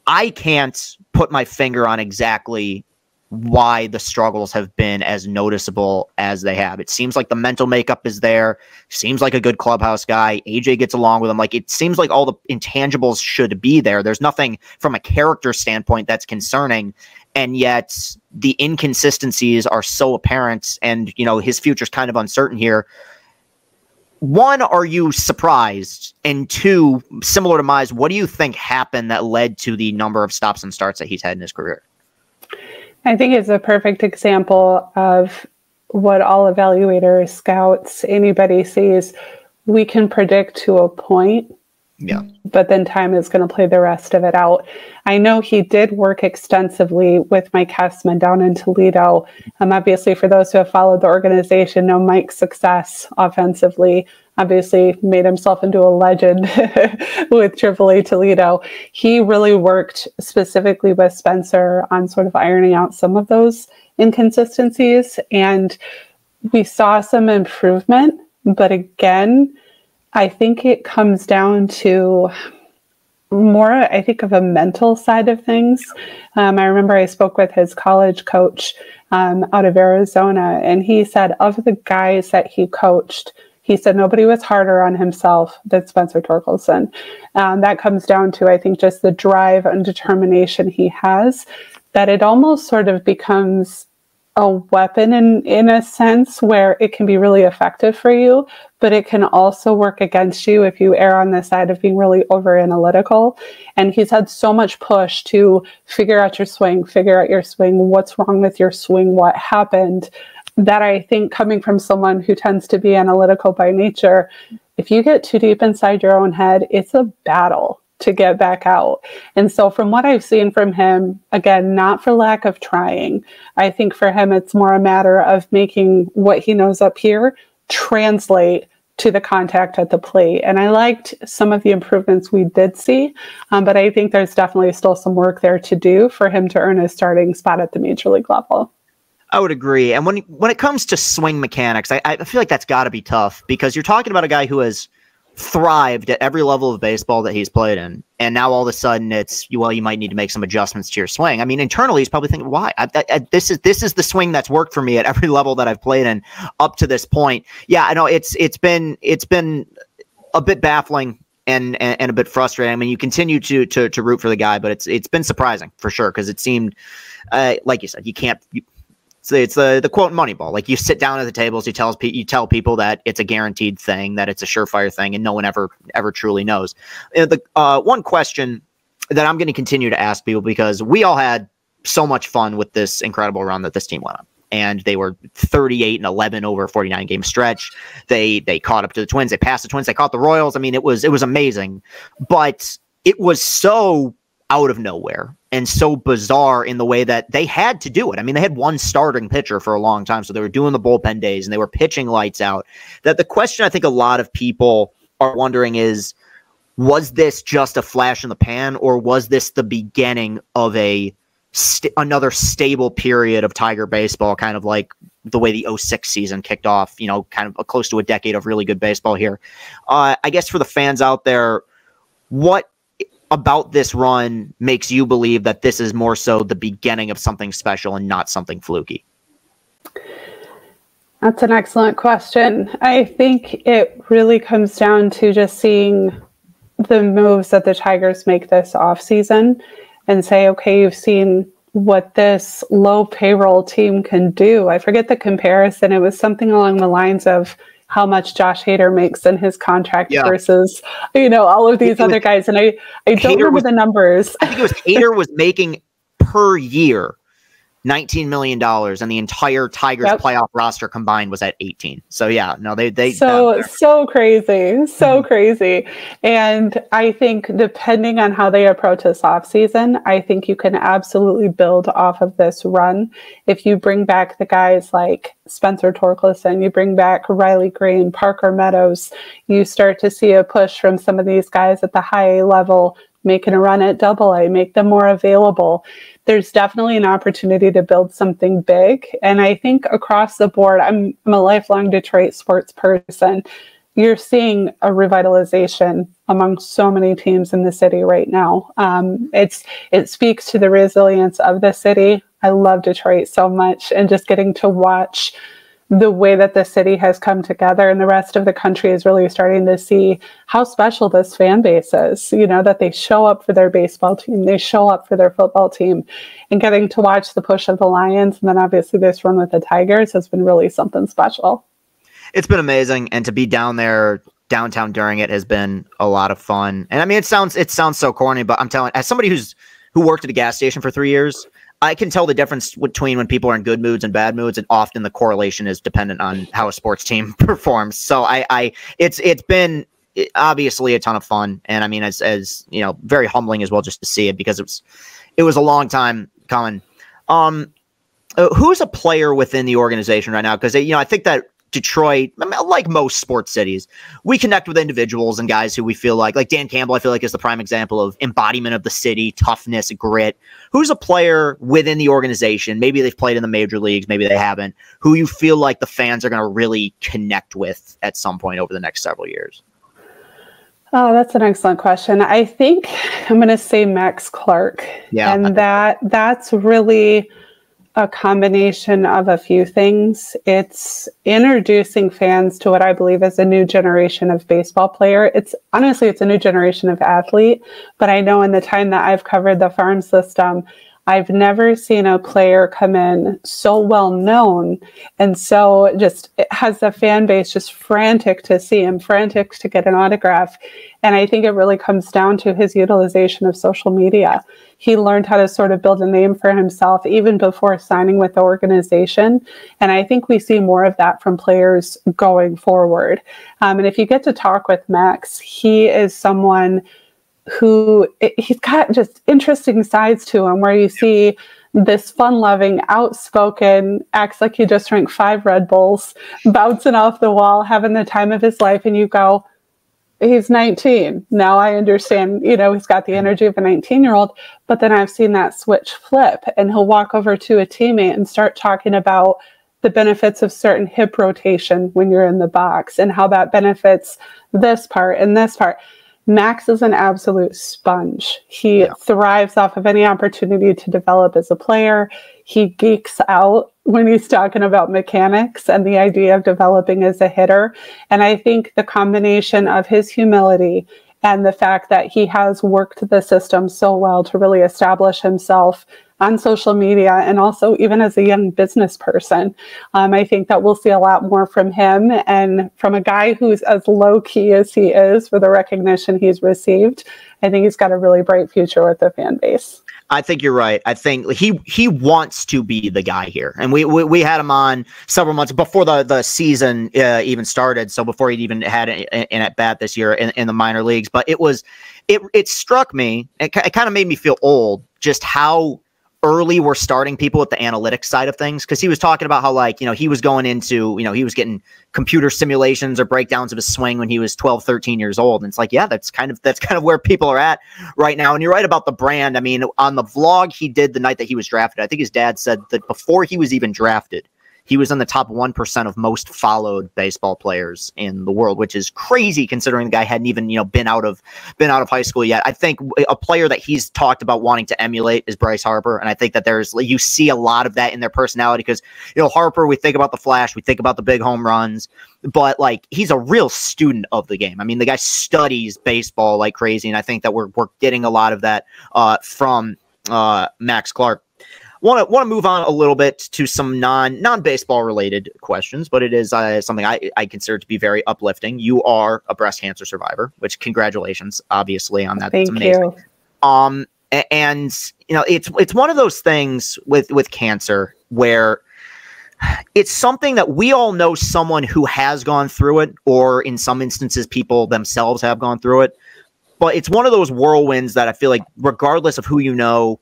I can't put my finger on exactly why the struggles have been as noticeable as they have. It seems like the mental makeup is there. Seems like a good clubhouse guy. AJ gets along with him. Like, it seems like all the intangibles should be there. There's nothing from a character standpoint that's concerning. And yet the inconsistencies are so apparent, and, you know, his future's kind of uncertain here. One, are you surprised? And two, similar to Mize, what do you think happened that led to the number of stops and starts that he's had in his career? I think it's a perfect example of what all evaluators, scouts, anybody sees. We can predict to a point, but then time is going to play the rest of it out. I know he did work extensively with Mike Hessman down in Toledo. Obviously, for those who have followed the organization, know Mike's success offensively. Obviously made himself into a legend with AAA Toledo. He really worked specifically with Spencer on sort of ironing out some of those inconsistencies. And we saw some improvement. But again, I think it comes down to more, I think, of a mental side of things. I remember I spoke with his college coach out of Arizona, and he said of the guys that he coached, he said nobody was harder on himself than Spencer Torkelson. That comes down to, I think, just the drive and determination he has, that it almost sort of becomes a weapon in a sense where it can be really effective for you, but it can also work against you if you err on the side of being really over analytical. And he's had so much push to figure out your swing, what's wrong with your swing, what happened, that I think, coming from someone who tends to be analytical by nature, if you get too deep inside your own head, it's a battle to get back out. And so from what I've seen from him, again, not for lack of trying, I think for him, it's more a matter of making what he knows up here translate to the contact at the plate. And I liked some of the improvements we did see, but I think there's definitely still some work there to do for him to earn a starting spot at the major league level. I would agree. And when it comes to swing mechanics, I feel like that's got to be tough, because you're talking about a guy who has thrived at every level of baseball that he's played in, and now all of a sudden it's, well, you might need to make some adjustments to your swing. I mean, internally he's probably thinking, why? This is the swing that's worked for me at every level that I've played in up to this point. Yeah, I know it's been a bit baffling and a bit frustrating. I mean, you continue to root for the guy, but it's been surprising for sure, because it seemed like you said, you can't. It's the quote in Moneyball. Like, you sit down at the tables, you tell people that it's a guaranteed thing, that it's a surefire thing, and no one ever truly knows. The one question that I'm going to continue to ask people, because we all had so much fun with this incredible run that this team went on, and they were 38-11 over a 49 game stretch. They caught up to the Twins. They passed the Twins. They caught the Royals. I mean, it was amazing, but it was so out of nowhere and so bizarre in the way that they had to do it. I mean, they had one starting pitcher for a long time, so they were doing the bullpen days and they were pitching lights out. That the question I think a lot of people are wondering is, was this just a flash in the pan, or was this the beginning of another stable period of Tiger baseball, kind of like the way the 06 season kicked off, you know, kind of close to a decade of really good baseball here? I guess for the fans out there, what about this run makes you believe that this is more so the beginning of something special and not something fluky? That's an excellent question. I think it really comes down to just seeing the moves that the Tigers make this offseason and say, okay, you've seen what this low payroll team can do. I forget the comparison. It was something along the lines of how much Josh Hader makes in his contract versus, all of these other guys. And I don't remember the numbers. I think it was Hader was making per year $19 million, and the entire Tigers playoff roster combined was at 18. So yeah, no, they so crazy. And I think depending on how they approach this offseason, I think you can absolutely build off of this run. If you bring back the guys like Spencer Torkelson, you bring back Riley Green, Parker Meadows, you start to see a push from some of these guys at the high A level making a run at AA, make them more available. There's definitely an opportunity to build something big. And I think across the board, I'm a lifelong Detroit sports person. You're seeing a revitalization among so many teams in the city right now. It speaks to the resilience of the city. I love Detroit so much, and just getting to watch the way that the city has come together, and the rest of the country is really starting to see how special this fan base is, that they show up for their baseball team, they show up for their football team, and getting to watch the push of the Lions, and then obviously this run with the Tigers has been really something special. It's been amazing, and to be down there downtown during it has been a lot of fun. And I mean, it sounds so corny, but I'm telling, as somebody who worked at a gas station for 3 years, I can tell the difference between when people are in good moods and bad moods, and often the correlation is dependent on how a sports team performs. So it's been obviously a ton of fun, and I mean, as very humbling as well just to see it, because it was a long time coming. Who's a player within the organization right now? Because I think that Detroit, like most sports cities, we connect with individuals and guys who we feel like Dan Campbell, I feel like is the prime example of embodiment of the city, toughness, grit. Who's a player within the organization? Maybe they've played in the major leagues, maybe they haven't, who you feel like the fans are going to really connect with at some point over the next several years? Oh, that's an excellent question. I think I'm going to say Max Clark. Yeah. And that's really a combination of a few things. It's introducing fans to what I believe is a new generation of baseball player. It's a new generation of athlete, but I know in the time that I've covered the farm system, I've never seen a player come in so well known, and so just it has the fan base just frantic to see him, frantic to get an autograph. And I think it really comes down to his utilization of social media. He learned how to sort of build a name for himself even before signing with the organization. And I think we see more of that from players going forward. And if you get to talk with Max, he is someone he's got just interesting sides to him, where you see this fun-loving, outspoken, acts like he just drank 5 Red Bulls, bouncing off the wall, having the time of his life, and you go, he's 19. Now I understand, he's got the energy of a 19-year-old, but then I've seen that switch flip, and he'll walk over to a teammate and start talking about the benefits of certain hip rotation when you're in the box, and how that benefits this part and this part. Max is an absolute sponge. He thrives off of any opportunity to develop as a player. He geeks out when he's talking about mechanics and the idea of developing as a hitter. And I think the combination of his humility and the fact that he has worked the system so well to really establish himself on social media, and also even as a young business person, I think that we'll see a lot more from him, and from a guy who's as low key as he is for the recognition he's received. I think he's got a really bright future with the fan base. I think you're right. I think he wants to be the guy here, and we had him on several months before the season even started. So before he'd even had an at bat this year in the minor leagues, but it struck me. It kind of made me feel old, just how early we're starting people with the analytics side of things, because he was talking about how he was going into, he was getting computer simulations or breakdowns of his swing when he was 12, 13 years old. And it's like, yeah, that's kind of where people are at right now. And you're right about the brand. I mean, on the vlog he did the night that he was drafted, I think his dad said that before he was even drafted, he was in the top 1% of most followed baseball players in the world, which is crazy considering the guy hadn't even, been out of high school yet. I think a player that he's talked about wanting to emulate is Bryce Harper. And I think that you see a lot of that in their personality, because, Harper, we think about the flash, we think about the big home runs, but he's a real student of the game. I mean, the guy studies baseball like crazy. And I think that we're getting a lot of that from Max Clark. Want to move on a little bit to some non-baseball related questions, but it is something I consider to be very uplifting. You are a breast cancer survivor, which congratulations, obviously, on that. Thank you. And it's one of those things with cancer where it's something that we all know someone who has gone through it, or in some instances, people themselves have gone through it. But it's one of those whirlwinds that I feel like, regardless of who you know,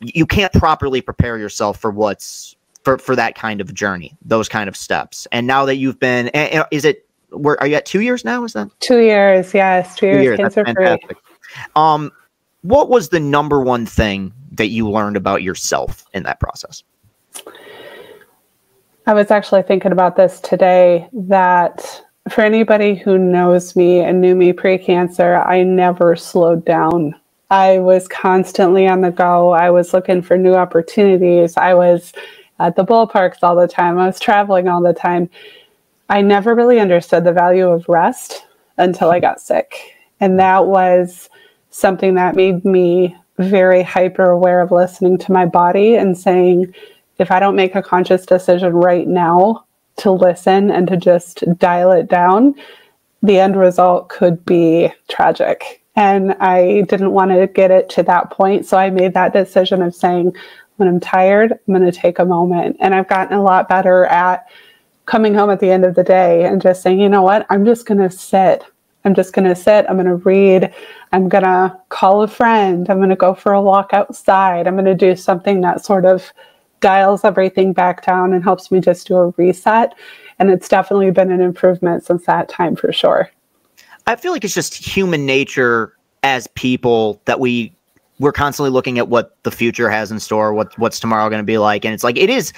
you can't properly prepare yourself for for that kind of journey, those kind of steps. And now that you've been, are you at 2 years now? Is that 2 years? Yes, 2 years cancer free. What was the number one thing that you learned about yourself in that process? I was actually thinking about this today, that for anybody who knows me and knew me pre-cancer, I never slowed down. I was constantly on the go. I was looking for new opportunities. I was at the ballparks all the time. I was traveling all the time. I never really understood the value of rest until I got sick. And that was something that made me very hyper aware of listening to my body and saying, if I don't make a conscious decision right now to listen and to just dial it down, the end result could be tragic. And I didn't want to get it to that point. So I made that decision of saying, when I'm tired, I'm going to take a moment. And I've gotten a lot better at coming home at the end of the day and just saying, you know what, I'm just going to sit. I'm just going to sit. I'm going to read. I'm going to call a friend. I'm going to go for a walk outside. I'm going to do something that sort of dials everything back down and helps me just do a reset. And it's definitely been an improvement since that time, for sure. I feel like it's just human nature as people that we're constantly looking at what the future has in store, what's tomorrow going to be like. And it's like, it is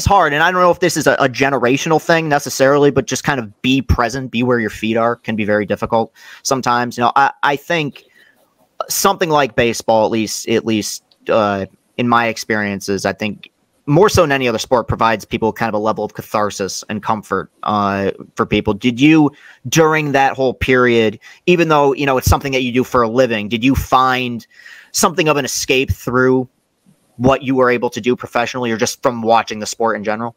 hard. And I don't know if this is a generational thing necessarily, but just kind of be present, be where your feet are, can be very difficult sometimes. You know, I think something like baseball, at least in my experiences, I think more so than any other sport, provides people kind of a level of catharsis and comfort for people. Did you, during that whole period, even though, you know, it's something that you do for a living, did you find something of an escape through what you were able to do professionally, or just from watching the sport in general?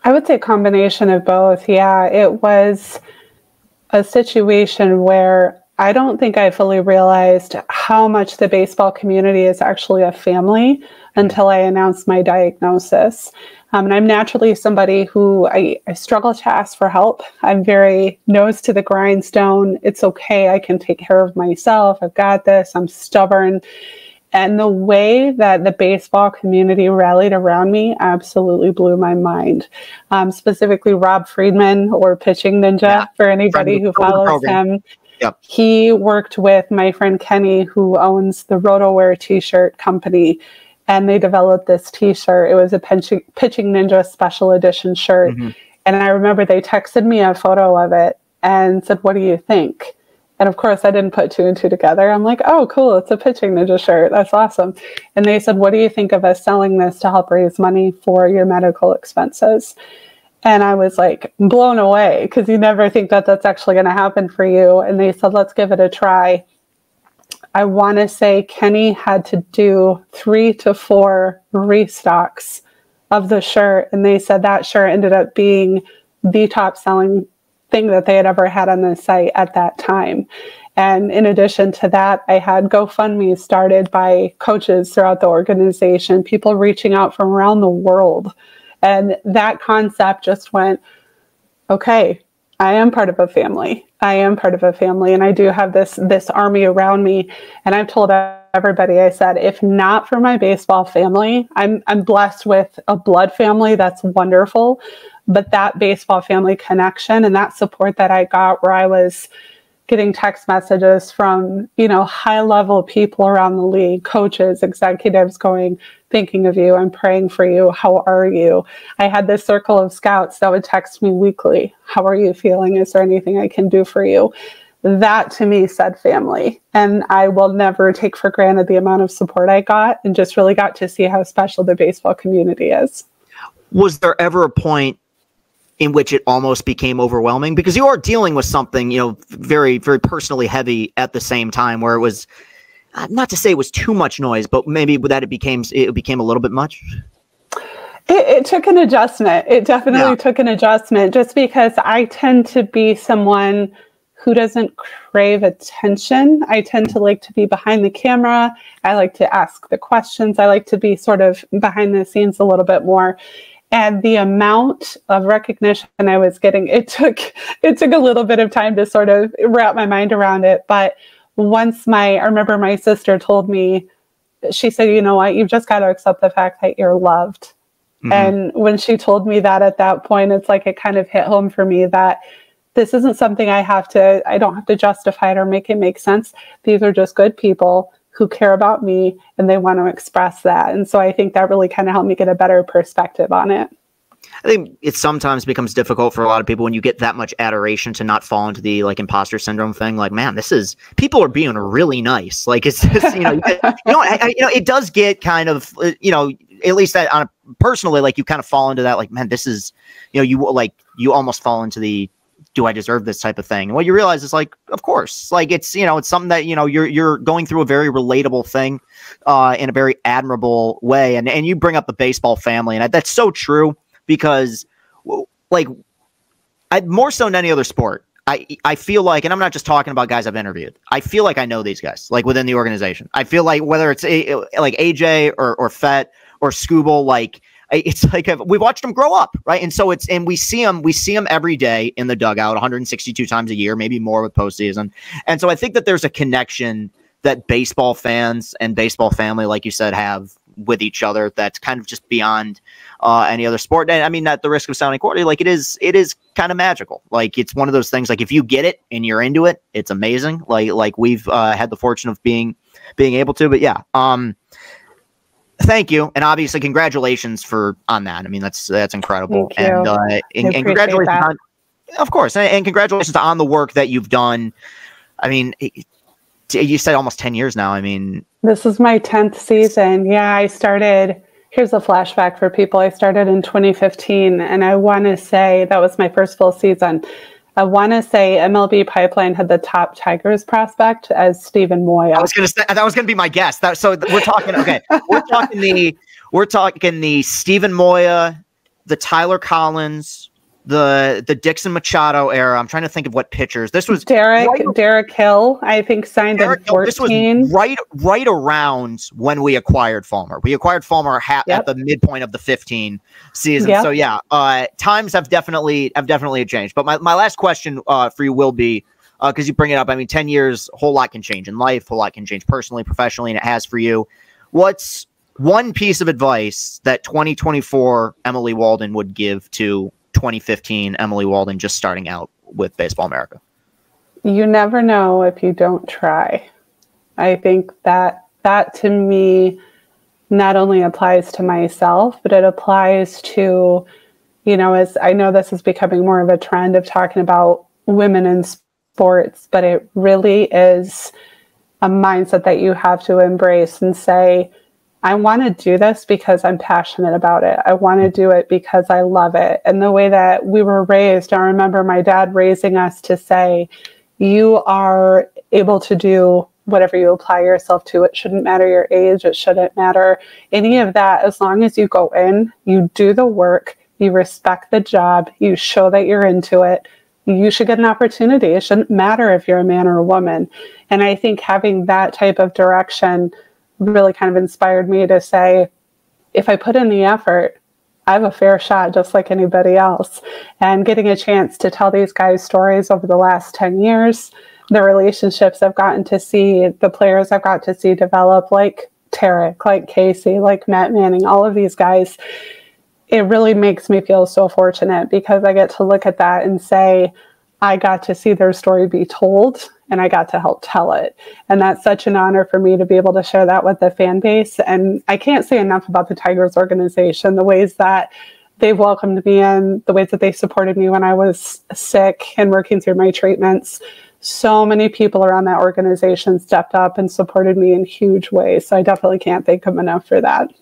I would say a combination of both. Yeah, it was a situation where I don't think I fully realized how much the baseball community is actually a family until I announced my diagnosis. And I'm naturally somebody who I struggle to ask for help. I'm very nose to the grindstone. It's okay. I can take care of myself. I've got this. I'm stubborn. And the way that the baseball community rallied around me absolutely blew my mind. Specifically, Rob Friedman, or Pitching Ninja, for anybody who follows him. Yep. He worked with my friend Kenny, who owns the RotoWear t-shirt company, and they developed this t-shirt. It was a Pitching Ninja special edition shirt. Mm-hmm. And I remember they texted me a photo of it and said, "What do you think?" And of course, I didn't put two and two together. I'm like, "Oh, cool. It's a Pitching Ninja shirt. That's awesome." And they said, "What do you think of us selling this to help raise money for your medical expenses?" And I was like blown away, because you never think that that's actually going to happen for you. And they said, "Let's give it a try." I want to say Kenny had to do 3 to 4 restocks of the shirt. And they said that shirt ended up being the top selling thing that they had ever had on the site at that time. And in addition to that, I had GoFundMe started by coaches throughout the organization, people reaching out from around the world. And that concept just went, okay, I am part of a family. I am part of a family. And I do have this army around me. And I've told everybody, I said, if not for my baseball family, I'm blessed with a blood family that's wonderful. But that baseball family connection and that support that I got, where I was getting text messages from, high level people around the league, coaches, executives going, "Thinking of you, I'm praying for you, how are you?" I had this circle of scouts that would text me weekly, "How are you feeling? Is there anything I can do for you?" That to me said family. And I will never take for granted the amount of support I got, and just really got to see how special the baseball community is. Was there ever a point in which it almost became overwhelming? Because you are dealing with something, very, very personally heavy at the same time, where it was, not to say it was too much noise, but maybe that it became a little bit much. It took an adjustment. It definitely took an adjustment, just because I tend to be someone who doesn't crave attention. I tend to like to be behind the camera. I like to ask the questions. I like to be sort of behind the scenes a little bit more. And the amount of recognition I was getting, it took a little bit of time to sort of wrap my mind around it. But once I remember my sister told me, she said, "You know what, you've just got to accept the fact that you're loved." Mm-hmm. And when she told me that at that point, it's like it kind of hit home for me that this isn't something I don't have to justify it or make it make sense. These are just good people who care about me and they want to express that. And so I think that really kind of helped me get a better perspective on it. I think it sometimes becomes difficult for a lot of people when you get that much adoration to not fall into the like imposter syndrome thing. Like, man, people are being really nice. Like, it's just, it does get kind of, at least personally, like you kind of fall into that, like, man, this is, you almost fall into the, do I deserve this type of thing? And what you realize is like, of course, like it's something that, you're going through a very relatable thing, in a very admirable way. And you bring up the baseball family, and that's so true. Because, like, more so than any other sport, I feel like, and I'm not just talking about guys I've interviewed, I feel like I know these guys, like, within the organization. I feel like whether it's like AJ or Fett or Scooble, like, it's like we watched them grow up, right? And so we see them every day in the dugout, 162 times a year, maybe more with postseason. And so I think that there's a connection that baseball fans and baseball family, like you said, have with each other that's kind of just beyond any other sport. And I mean, at the risk of sounding corny, like it is kind of magical. Like it's one of those things, like if you get it and you're into it, it's amazing. Like we've had the fortune of being able to, but yeah. Thank you. And obviously congratulations on that. I mean, that's incredible. And congratulations of course. And congratulations on the work that you've done. I mean, you said almost 10 years now. I mean, this is my 10th season. Yeah, I started, here's a flashback for people. I started in 2015, and I want to say that was my first full season. I want to say MLB Pipeline had the top Tigers prospect as Stephen Moya. I was going to say that was going to be my guess. So we're talking, okay, we're talking the Stephen Moya, the Tyler Collins, the Dixon Machado era. I'm trying to think of what pitchers. This was Derek Hill, I think, signed in 14. This was right around when we acquired Fulmer. We acquired Fulmer at the midpoint of the 15 season. Yep. So yeah, times have definitely changed. But my last question for you will be, because you bring it up, I mean, 10 years, a whole lot can change in life, a whole lot can change personally, professionally, and it has for you. What's one piece of advice that 2024 Emily Waldon would give to 2015 Emily Waldon just starting out with Baseball America? You never know if you don't try. I think that to me not only applies to myself, but it applies to, as I know this is becoming more of a trend of talking about women in sports, but it really is a mindset that you have to embrace and say, I want to do this because I'm passionate about it. I want to do it because I love it. And the way that we were raised, I remember my dad raising us to say, you are able to do whatever you apply yourself to. It shouldn't matter your age. It shouldn't matter any of that. As long as you go in, you do the work, you respect the job, you show that you're into it, you should get an opportunity. It shouldn't matter if you're a man or a woman. And I think having that type of direction really kind of inspired me to say, if I put in the effort, I have a fair shot just like anybody else. And getting a chance to tell these guys stories over the last 10 years, the relationships I've gotten to see, the players I've got to see develop, like Tarek, like Casey, like Matt Manning, all of these guys, it really makes me feel so fortunate because I get to look at that and say, I got to see their story be told and I got to help tell it. And that's such an honor for me to be able to share that with the fan base. And I can't say enough about the Tigers organization, the ways that they've welcomed me in, the ways that they supported me when I was sick and working through my treatments. So many people around that organization stepped up and supported me in huge ways. So I definitely can't thank them enough for that.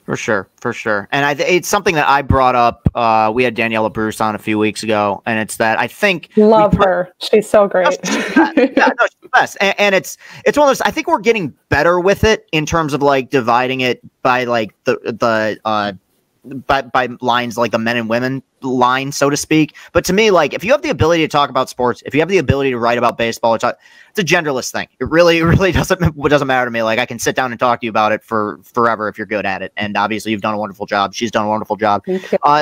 For sure. And it's something that I brought up. We had Daniela Bruce on a few weeks ago, and it's that I think love her. She's so great. She's the best. And it's one of those. I think we're getting better with it in terms of like dividing it by like by lines, like the men and women line, so to speak. But to me, like if you have the ability to talk about sports, if you have the ability to write about baseball, it's a genderless thing. It really doesn't matter to me. Like I can sit down and talk to you about it for forever if you're good at it. And obviously you've done a wonderful job. She's done a wonderful job.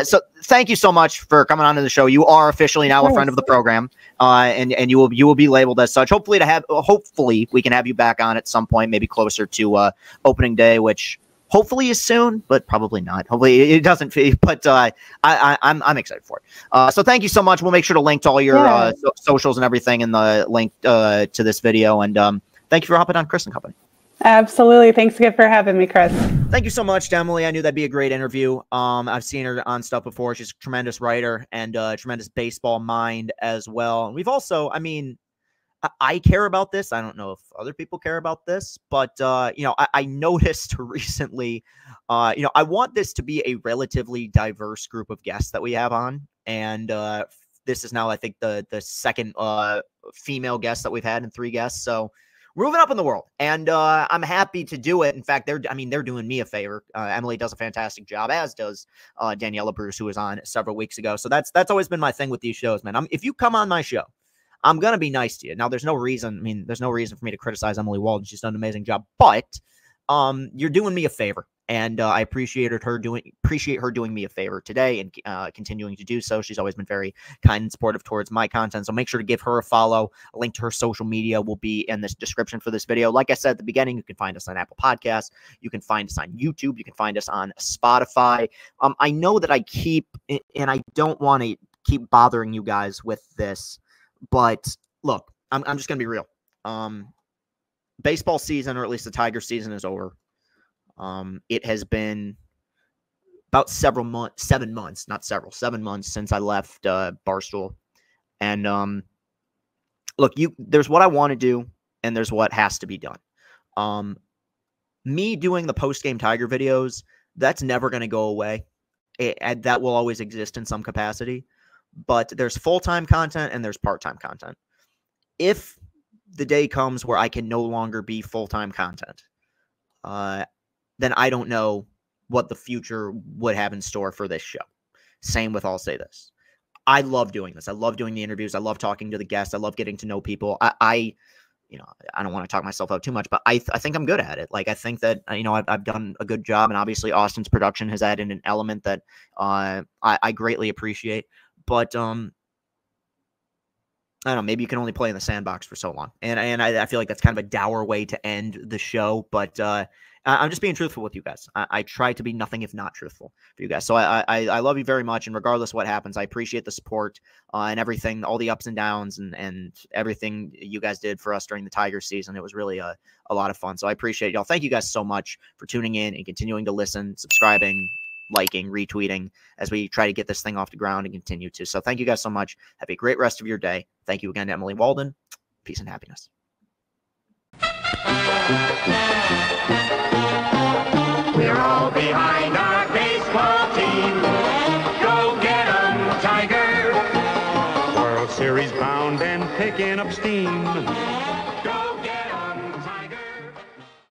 So thank you so much for coming on to the show. You are officially now a friend of the program. And you will be labeled as such. Hopefully we can have you back on at some point, maybe closer to opening day, which hopefully is soon, but probably not. Hopefully it doesn't. But I'm excited for it. So thank you so much. We'll make sure to link to all your socials and everything in the link to this video. And thank you for hopping on Chris and Company. Absolutely. Thanks again for having me, Chris. Thank you so much, Emily. I knew that'd be a great interview. I've seen her on stuff before. She's a tremendous writer and a tremendous baseball mind as well. And we've also, I mean, I care about this. I don't know if other people care about this, but, you know, I noticed recently, you know, I want this to be a relatively diverse group of guests that we have on. And this is now, I think, the second female guest that we've had in 3 guests. So we're moving up in the world, and I'm happy to do it. In fact, they're doing me a favor. Emily does a fantastic job, as does Daniela Bruce, who was on several weeks ago. So that's always been my thing with these shows, man. If you come on my show, I'm going to be nice to you. Now, there's no reason for me to criticize Emily Waldon. She's done an amazing job, but you're doing me a favor, and I appreciate her doing me a favor today and continuing to do so. She's always been very kind and supportive towards my content, so make sure to give her a follow. A link to her social media will be in the description for this video. Like I said at the beginning, you can find us on Apple Podcasts. You can find us on YouTube. You can find us on Spotify. I know that I and I don't want to keep bothering you guys with this, but look, I'm just going to be real. Baseball season, or at least the Tiger season, is over. It has been about 7 months since I left Barstool. And look, there's what I want to do, and there's what has to be done. Me doing the post-game Tiger videos, that's never going to go away. That will always exist in some capacity. But there's full-time content and there's part-time content. If the day comes where I can no longer be full-time content, then I don't know what the future would have in store for this show. Same with I'll Say This. I love doing this. I love doing the interviews. I love talking to the guests. I love getting to know people. I don't want to talk myself out too much, but I think I'm good at it. Like, I think that, I've done a good job, and obviously Austin's production has added an element that I greatly appreciate. But I don't know, maybe you can only play in the sandbox for so long. And I feel like that's kind of a dour way to end the show, but I'm just being truthful with you guys. I try to be nothing if not truthful for you guys. So I love you very much, and regardless of what happens, I appreciate the support and everything, all the ups and downs and everything you guys did for us during the Tiger season. It was really a lot of fun. So I appreciate y'all. Thank you guys so much for tuning in and continuing to listen, subscribing, liking, retweeting, as we try to get this thing off the ground and continue to. So thank you guys so much. Have a great rest of your day. Thank you again to Emily Waldon. Peace and happiness. We're all behind our baseball team. Go get 'em, Tiger. World Series bound and picking up steam.